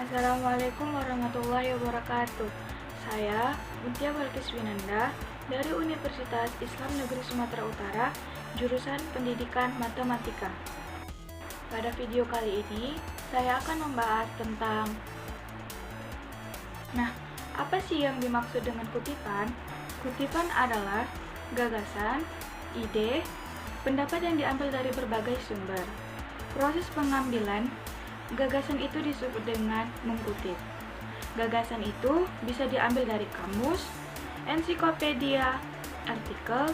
Assalamualaikum warahmatullahi wabarakatuh. Saya Mutia Balkis Winanda dari Universitas Islam Negeri Sumatera Utara, jurusan Pendidikan Matematika. Pada video kali ini, saya akan membahas tentang apa sih yang dimaksud dengan kutipan? Kutipan adalah gagasan, ide, pendapat yang diambil dari berbagai sumber. Proses pengambilan gagasan itu disebut dengan mengkutip. Gagasan itu bisa diambil dari kamus, ensiklopedia, artikel,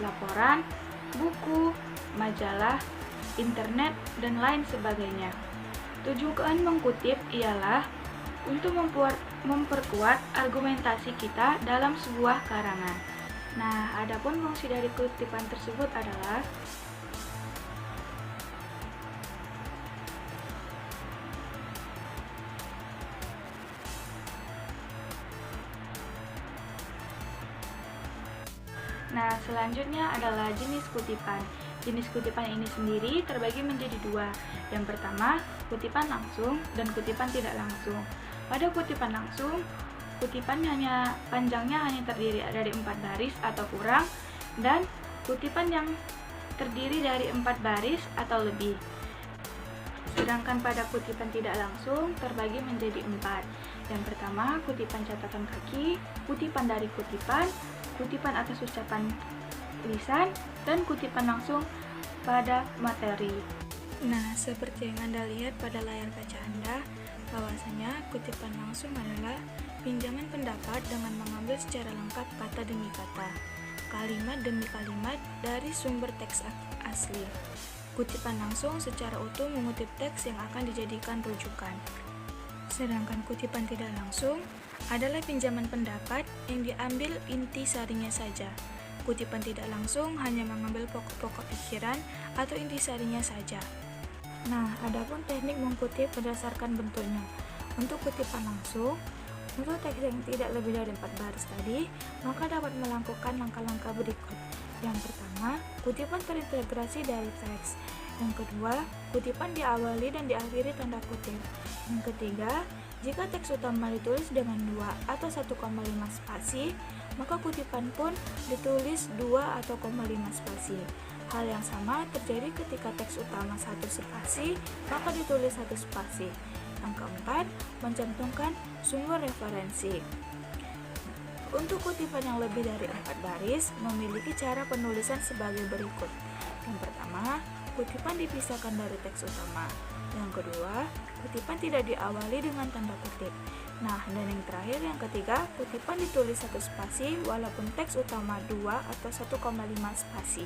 laporan, buku, majalah, internet, dan lain sebagainya. Tujuan mengkutip ialah untuk memperkuat argumentasi kita dalam sebuah karangan. Nah, adapun fungsi dari kutipan tersebut adalah selanjutnya adalah jenis kutipan. Jenis kutipan ini sendiri terbagi menjadi dua. Yang pertama, kutipan langsung dan kutipan tidak langsung. Pada kutipan langsung, kutipan panjangnya hanya terdiri dari 4 baris atau kurang, dan kutipan yang terdiri dari 4 baris atau lebih. Sedangkan pada kutipan tidak langsung terbagi menjadi 4. Yang pertama, kutipan catatan kaki, kutipan dari kutipan atas ucapan lisan, dan kutipan langsung pada materi. Nah, seperti yang Anda lihat pada layar kaca Anda, bahwasanya kutipan langsung adalah pinjaman pendapat dengan mengambil secara lengkap kata demi kata, kalimat demi kalimat dari sumber teks asli. Kutipan langsung secara utuh mengutip teks yang akan dijadikan rujukan. Sedangkan kutipan tidak langsung adalah pinjaman pendapat yang diambil inti sarinya saja. Kutipan tidak langsung hanya mengambil pokok-pokok pikiran atau inti sarinya saja. Nah, adapun teknik mengkutip berdasarkan bentuknya. Untuk kutipan langsung, untuk teks yang tidak lebih dari 4 baris tadi, maka dapat melakukan langkah-langkah berikut. Yang pertama, kutipan terintegrasi dari teks. Yang kedua, kutipan diawali dan diakhiri tanda kutip. Yang ketiga, jika teks utama ditulis dengan 2 atau 1,5 spasi, maka kutipan pun ditulis 2 atau 5 spasi. Hal yang sama terjadi ketika teks utama 1 spasi, maka ditulis 1 spasi. Yang keempat, mencantumkan sumber referensi. Untuk kutipan yang lebih dari 4 baris, memiliki cara penulisan sebagai berikut. Yang pertama, kutipan dipisahkan dari teks utama. Yang kedua, kutipan tidak diawali dengan tanda kutip. Nah, dan yang terakhir, yang ketiga, kutipan ditulis 1 spasi walaupun teks utama 2 atau 1,5 spasi.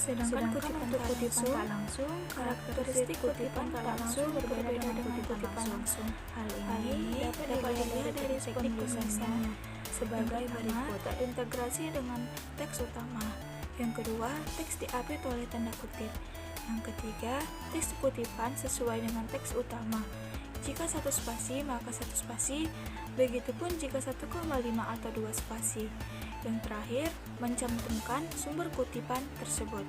Sedangkan kutipan tak langsung, karakteristik kutipan tak langsung berbeda dengan kutipan langsung. Hal ini dapat dilihat dari teknik penulisannya sebagai berikut: terintegrasi dengan teks utama. Yang kedua, teks diapit oleh tanda kutip. Yang ketiga, teks kutipan sesuai dengan teks utama. Jika 1 spasi, maka 1 spasi. Begitupun jika 1,5 atau 2 spasi. Yang terakhir, mencantumkan sumber kutipan tersebut.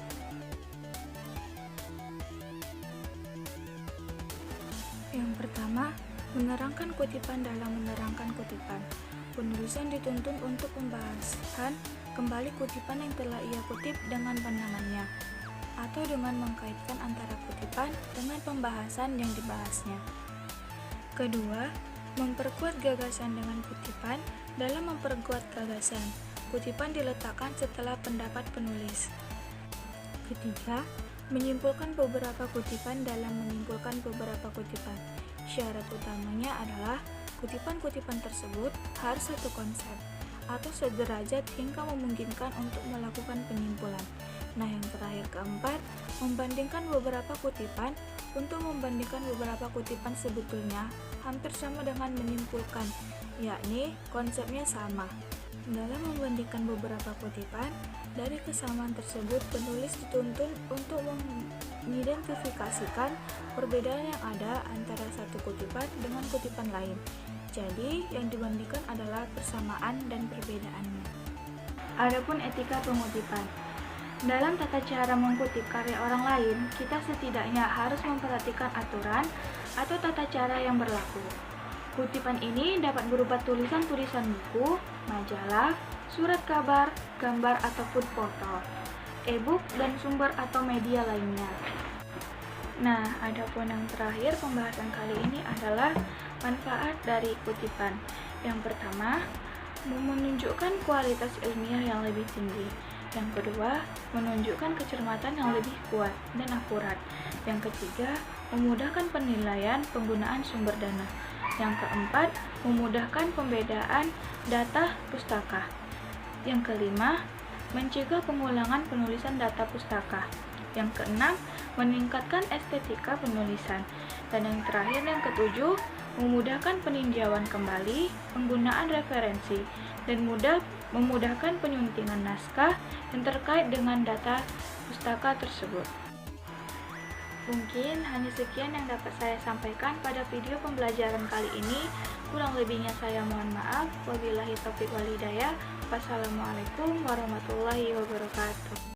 Yang pertama, menerangkan kutipan dalam menerangkan kutipan. Penulisan dituntun untuk membahasan kembali kutipan yang telah ia kutip dengan pandangannya, atau dengan mengkaitkan antara kutipan dengan pembahasan yang dibahasnya. Kedua, memperkuat gagasan dengan kutipan. Dalam memperkuat gagasan, kutipan diletakkan setelah pendapat penulis. Ketiga, menyimpulkan beberapa kutipan dalam menyimpulkan beberapa kutipan. Syarat utamanya adalah kutipan-kutipan tersebut harus satu konsep atau sederajat hingga memungkinkan untuk melakukan penyimpulan. Nah, yang terakhir, keempat, membandingkan beberapa kutipan. Untuk membandingkan beberapa kutipan sebetulnya hampir sama dengan menyimpulkan, yakni konsepnya sama. Dalam membandingkan beberapa kutipan, dari kesamaan tersebut penulis dituntun untuk mengidentifikasikan perbedaan yang ada antara satu kutipan dengan kutipan lain. Jadi, yang dibandingkan adalah persamaan dan perbedaannya. Adapun etika pengutipan. Dalam tata cara mengutip karya orang lain, kita setidaknya harus memperhatikan aturan atau tata cara yang berlaku. Kutipan ini dapat berupa tulisan-tulisan buku, majalah, surat kabar, gambar ataupun foto, e-book, dan sumber atau media lainnya. Nah, adapun yang terakhir pembahasan kali ini adalah manfaat dari kutipan. Yang pertama, menunjukkan kualitas ilmiah yang lebih tinggi. Yang kedua, menunjukkan kecermatan yang lebih kuat dan akurat. Yang ketiga, memudahkan penilaian penggunaan sumber dana. Yang keempat, memudahkan pembedaan data pustaka. Yang kelima, mencegah pengulangan penulisan data pustaka. Yang keenam, meningkatkan estetika penulisan. Dan yang terakhir, yang ketujuh, memudahkan peninjauan kembali, penggunaan referensi, dan memudahkan penyuntingan naskah yang terkait dengan data pustaka tersebut. Mungkin hanya sekian yang dapat saya sampaikan pada video pembelajaran kali ini. Kurang lebihnya saya mohon maaf. Wabillahi taufiq wal hidayah. Wassalamualaikum warahmatullahi wabarakatuh.